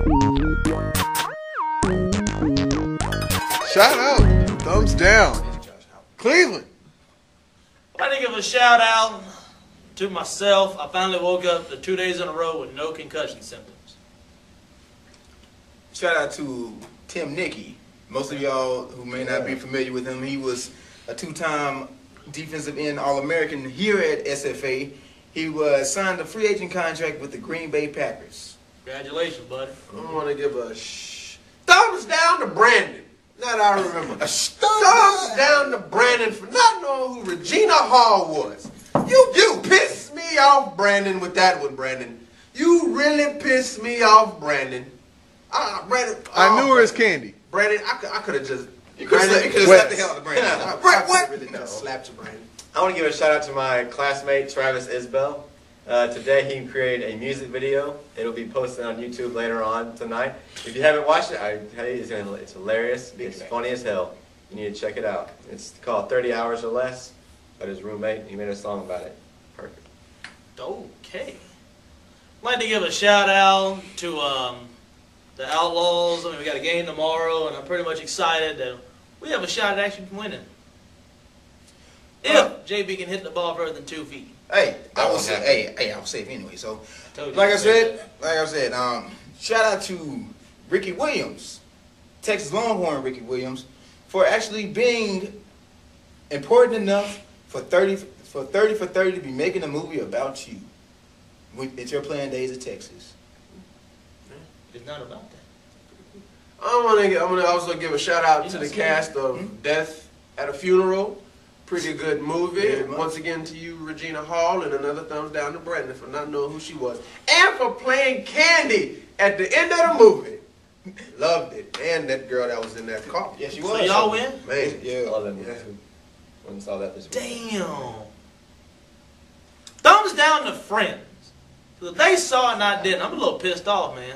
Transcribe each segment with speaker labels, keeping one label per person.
Speaker 1: Shout out, thumbs down, Cleveland.
Speaker 2: I'd like to give a shout out to myself. I finally woke up the 2 days in a row with no concussion symptoms.
Speaker 3: Shout out to Tim Nicky. Most of y'all who may not be familiar with him, he was a two-time defensive end All-American here at SFA. He was signed a free agent contract with the Green Bay Packers.
Speaker 2: Congratulations, buddy.
Speaker 4: I want to give a thumbs down to Brandon. That I remember. A thumbs down to Brandon for not knowing who Regina Hall was. You pissed me off, Brandon, with that one, Brandon. You really pissed me off, Brandon. Brandon.
Speaker 1: I knew her as Candy.
Speaker 4: Brandon, I could have just.
Speaker 3: You could have slapped the hell out of Brandon.
Speaker 4: What? Really just slapped you, Brandon.
Speaker 5: I want to give a shout out to my classmate Travis Isbell. Today he created a music video. It'll be posted on YouTube later on tonight. If you haven't watched it, I tell you, it's hilarious. It's funny as hell. You need to check it out. It's called 30 Hours or Less. But his roommate, he made a song about it. Perfect.
Speaker 2: Okay. I'd like to give a shout out to the Outlaws. I mean, we got a game tomorrow, and I'm pretty much excited that we have a shot at actually winning. If JB can hit the ball further than 2 feet.
Speaker 3: Hey, I was safe anyway. So, like I said, shout out to Ricky Williams, Texas Longhorn Ricky Williams, for actually being important enough for 30 for 30 to be making a movie about you. It's your playing days of Texas.
Speaker 2: It's not about that.
Speaker 4: I'm gonna also give a shout out to the cast of Death at a Funeral. Pretty good movie. Once again to you, Regina Hall, and another thumbs down to Brandon for not knowing who she was. And for playing Candy at the end of the movie. Loved it. And that girl that was in that car.
Speaker 3: Yeah, she was.
Speaker 2: So y'all win?
Speaker 4: Man.
Speaker 5: Yeah. All them too. When saw that this week.
Speaker 2: Damn. Thumbs down to Friends. So they saw it and I didn't. I'm a little pissed off, man.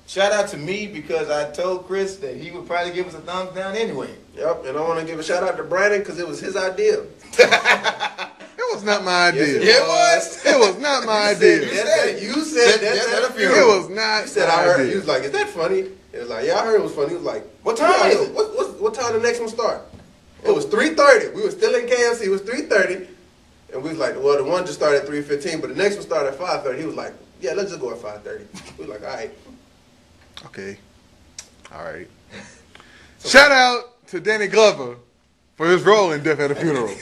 Speaker 3: Shout out to me because I told Chris that he would probably give us a thumbs down anyway.
Speaker 4: Yep, and I want to give a shout out to Brandon because it was his idea.
Speaker 1: It was not my idea.
Speaker 3: Yes, it was.
Speaker 1: It was not my idea.
Speaker 4: You said that at a funeral.
Speaker 1: It was not.
Speaker 4: You said I heard. He was like, "Is that funny?" It was like, "Yeah, I heard it was funny." He was like, "What time is it? What time the next one start?" It was 3:30. We were still in KFC. It was 3:30, and we was like, "Well, the one just started at 3:15, but the next one started at 5:30." He was like, "Yeah, let's just go at 5:30." We were like, "All right."
Speaker 1: Okay. All right. Shout out to Danny Glover for his role in Death at a Funeral.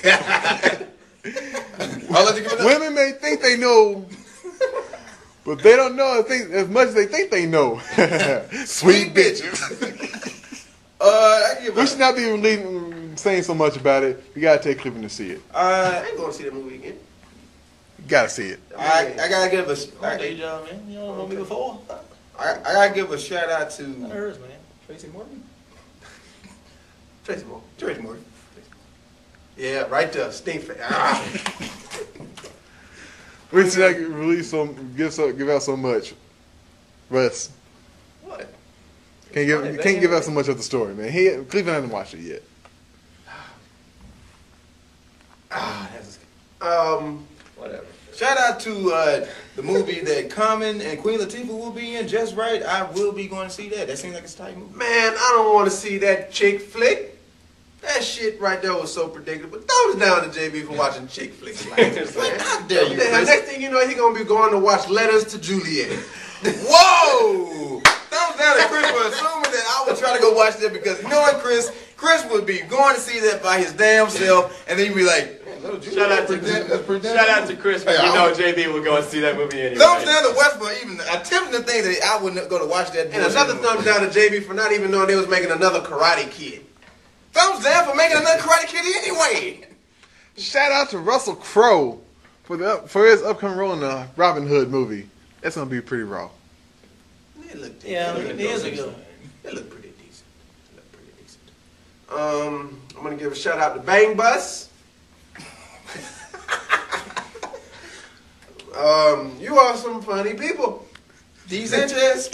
Speaker 1: Women may think they know, but they don't know as much as they think they know. Sweet bitches. We should not be saying so much about it. You gotta take Cleveland to see it.
Speaker 4: I ain't gonna see that movie again.
Speaker 1: You gotta see it.
Speaker 3: I gotta give a.
Speaker 2: Day job, man. You don't know me before.
Speaker 3: I gotta give a shout out to
Speaker 2: That hurts, man.
Speaker 3: Tracy Morgan.
Speaker 4: Tracy Moore.
Speaker 3: Tracy Morgan.
Speaker 4: Yeah, right there. Stink face.
Speaker 1: We should not release give out so much. Russ.
Speaker 5: What?
Speaker 1: Can't give out so much of the story, man. Cleveland hasn't watched it yet.
Speaker 5: Whatever.
Speaker 3: Shout out to the movie that Common and Queen Latifah will be in, Just Right. I will be going to see that. That seems like it's a tight movie.
Speaker 4: Man, I don't want to see that chick flick. That shit right there was so predictable. Thumbs down to JB for watching chick flicks. Like, how dare you? Next thing you know, he gonna be going to watch Letters to Juliet.
Speaker 3: Whoa! Thumbs down to Chris for assuming that I would try to go watch that because knowing Chris would be going to see that by his damn self, and then he'd be like,
Speaker 5: Shout out to Chris. You know JB will go and see that movie anyway.
Speaker 3: thumbs down to West for even attempting to think that I wouldn't go to watch that.
Speaker 4: And another thumbs down to JB for not even knowing they was making another Karate Kid.
Speaker 3: Thumbs down for making another Karate Kid anyway.
Speaker 1: Shout out to Russell Crowe for his upcoming role in the Robin Hood movie. That's gonna be pretty raw.
Speaker 4: It looked
Speaker 2: It is a good one.
Speaker 4: It looked pretty decent. I'm gonna give a shout out to Bang Bus. You are some funny people.
Speaker 3: D. Sanchez,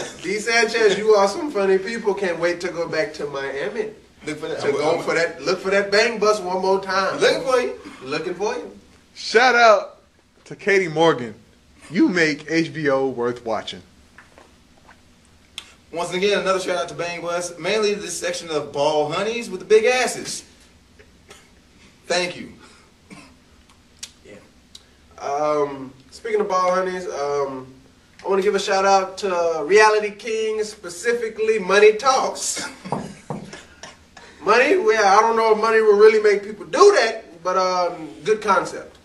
Speaker 4: you are some funny people. Can't wait to go back to Miami.
Speaker 3: look for that.
Speaker 4: Look for that Bang Bus one more time.
Speaker 3: Looking for you.
Speaker 4: Looking for you.
Speaker 1: Shout out to Katie Morgan. You make HBO worth watching.
Speaker 3: Once again, another shout out to Bang Bus, mainly this section of ball honeys with the big asses. Thank you.
Speaker 4: Speaking of ball honeys, I want to give a shout out to Reality Kings, specifically Money Talks. Money, well, I don't know if money will really make people do that, but good concept.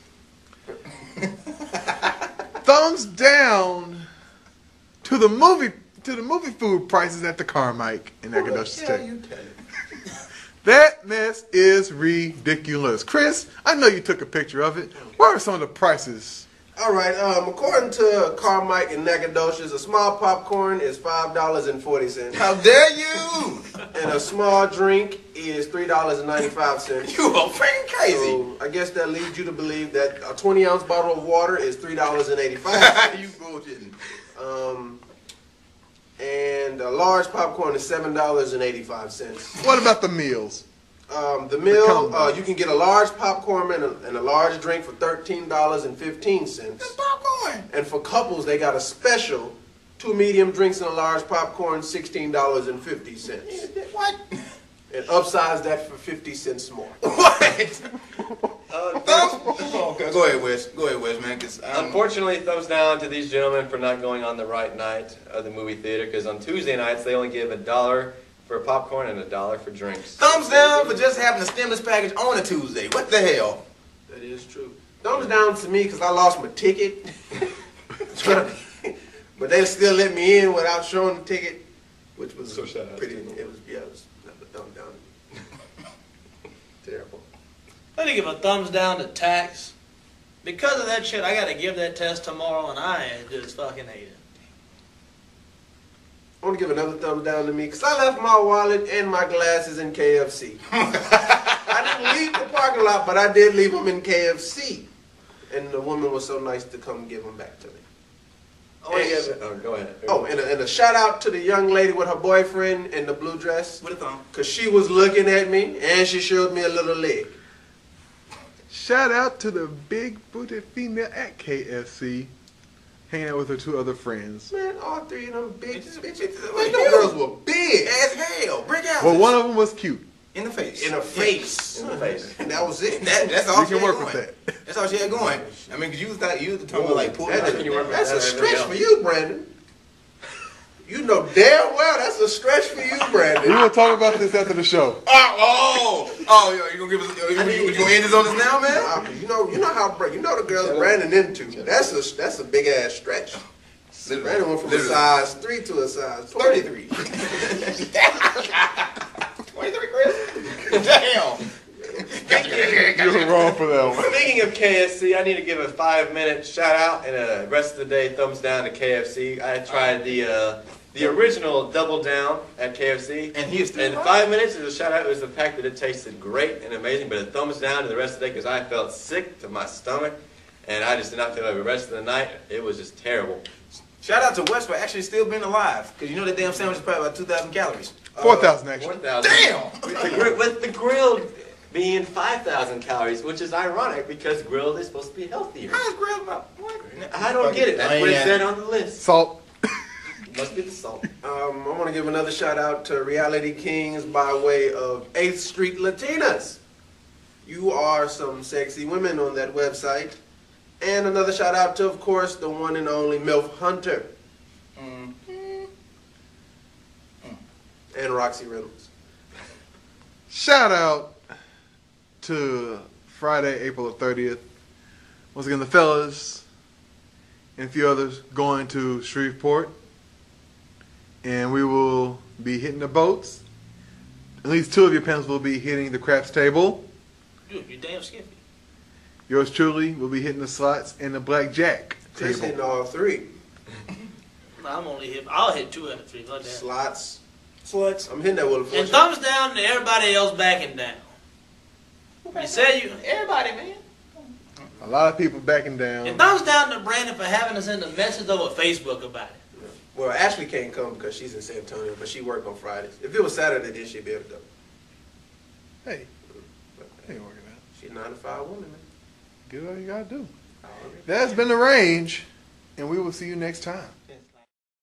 Speaker 1: Thumbs down to the movie food prices at the Carmike in Nacogdoches Tech. That mess is ridiculous. Chris, I know you took a picture of it. What are some of the prices?
Speaker 4: All right, according to Carmike in Nacogdoches, a small popcorn is $5.40.
Speaker 3: How dare you!
Speaker 4: And a small drink is $3.95.
Speaker 3: You are freaking crazy.
Speaker 4: So I guess that leads you to believe that a 20-ounce bottle of water is $3.85.
Speaker 3: You bullshitting.
Speaker 4: And a large popcorn is $7.85.
Speaker 1: What about the meals?
Speaker 4: The meal, you can get a large popcorn and a large drink for $13.15.
Speaker 3: That's popcorn.
Speaker 4: And for couples, they got a special: 2 medium drinks and a large popcorn, $16.50.
Speaker 3: What?
Speaker 4: And upsize that for 50 cents more.
Speaker 3: What? Go ahead, Wes. Go ahead, Wes, man.
Speaker 5: Unfortunately, thumbs down to these gentlemen for not going on the right night of the movie theater, because on Tuesday nights they only give $1 for popcorn and $1 for drinks.
Speaker 3: Thumbs down for just having a stimulus package on a Tuesday. What the hell?
Speaker 4: That is true. Thumbs down to me because I lost my ticket. But they still let me in without showing the ticket, which was
Speaker 5: So shout out
Speaker 4: pretty.
Speaker 5: to them.
Speaker 4: It was a thumb down. Terrible.
Speaker 2: I need to give a thumbs down to tax. Because of that shit, I got to give that test tomorrow, and I just fucking hate it.
Speaker 4: I want to give another thumbs down to me because I left my wallet and my glasses in KFC. I didn't leave the parking lot, but I did leave them in KFC. And the woman was so nice to come give them back to me.
Speaker 5: Go ahead.
Speaker 4: Oh, and a shout out to the young lady with her boyfriend in the blue dress.
Speaker 3: With a thumb.
Speaker 4: Because she was looking at me and she showed me a little leg.
Speaker 1: Shout out to the big booted female at KFC, hanging out with her 2 other friends.
Speaker 4: Man, all 3 of them big bitches.
Speaker 3: Man,
Speaker 4: Them girls were big.
Speaker 3: As hell. Brick out.
Speaker 1: Well, one of them was cute.
Speaker 3: In the face.
Speaker 4: In her face.
Speaker 5: In the face.
Speaker 4: And that was it.
Speaker 3: That's all
Speaker 1: You
Speaker 3: she
Speaker 1: can
Speaker 3: had
Speaker 1: work
Speaker 3: going.
Speaker 1: with that.
Speaker 3: That's all she had going. I mean, because you was talking about like pulling out.
Speaker 4: That's a stretch for you, Brandon. You know damn well that's a stretch for you, Brandon.
Speaker 1: We will talk about this after the show.
Speaker 3: Oh, you gonna give us? You gonna end this on us now, man?
Speaker 4: You know the girls Brandon into. That's a big ass stretch. Brandon went from a size 3 to a size
Speaker 3: 33. 23, Chris. Damn.
Speaker 1: You were wrong for that one.
Speaker 5: Speaking of KFC, I need to give a 5-minute shout out and a rest of the day thumbs down to KFC. I tried the original Double Down at KFC.
Speaker 3: And he is still
Speaker 5: And 5 minutes is a shout out. It was the fact that it tasted great and amazing, but a thumbs down to the rest of the day because I felt sick to my stomach and I just did not feel like the rest of the night. It was just terrible.
Speaker 3: Shout out to Wes for actually still being alive. Because you know that damn sandwich is probably about 2,000 calories.
Speaker 1: 4,000 actually.
Speaker 5: 4,000.
Speaker 3: Damn!
Speaker 5: With the grilled being 5,000 calories, which is ironic because grilled is supposed to be healthier.
Speaker 3: How's grilled about what?
Speaker 5: I don't get it. That's what it said on the list.
Speaker 1: Salt.
Speaker 5: Must be the salt.
Speaker 4: I want to give another shout out to Reality Kings by way of 8th Street Latinas. You are some sexy women on that website. And another shout out to, of course, the one and only MILF Hunter. And Roxy Reynolds.
Speaker 1: Shout out to Friday, April the 30th. Once again, the fellas and a few others going to Shreveport. And we will be hitting the boats. At least 2 of your pens will be hitting the craps table.
Speaker 2: Dude, you're damn skippy.
Speaker 1: Yours truly will be hitting the slots and the blackjack
Speaker 4: Chris
Speaker 1: table.
Speaker 4: hitting all 3.
Speaker 2: I'll hit 2 out of 3. Like that.
Speaker 4: Slots.
Speaker 3: Sluts.
Speaker 4: I'm hitting that Wheel of Fortune.
Speaker 2: And thumbs down to everybody else backing down. You said everybody, man.
Speaker 1: A lot of people backing down.
Speaker 2: And thumbs down to Brandon for having us send a message over Facebook about it.
Speaker 4: Well, Ashley can't come because she's in San Antonio, but she work on Fridays. If it was Saturday, then she'd be able to go.
Speaker 1: Hey, ain't working out.
Speaker 4: She's a 9-to-5 woman, man.
Speaker 1: Do what you gotta do. That's been the range, and we will see you next time.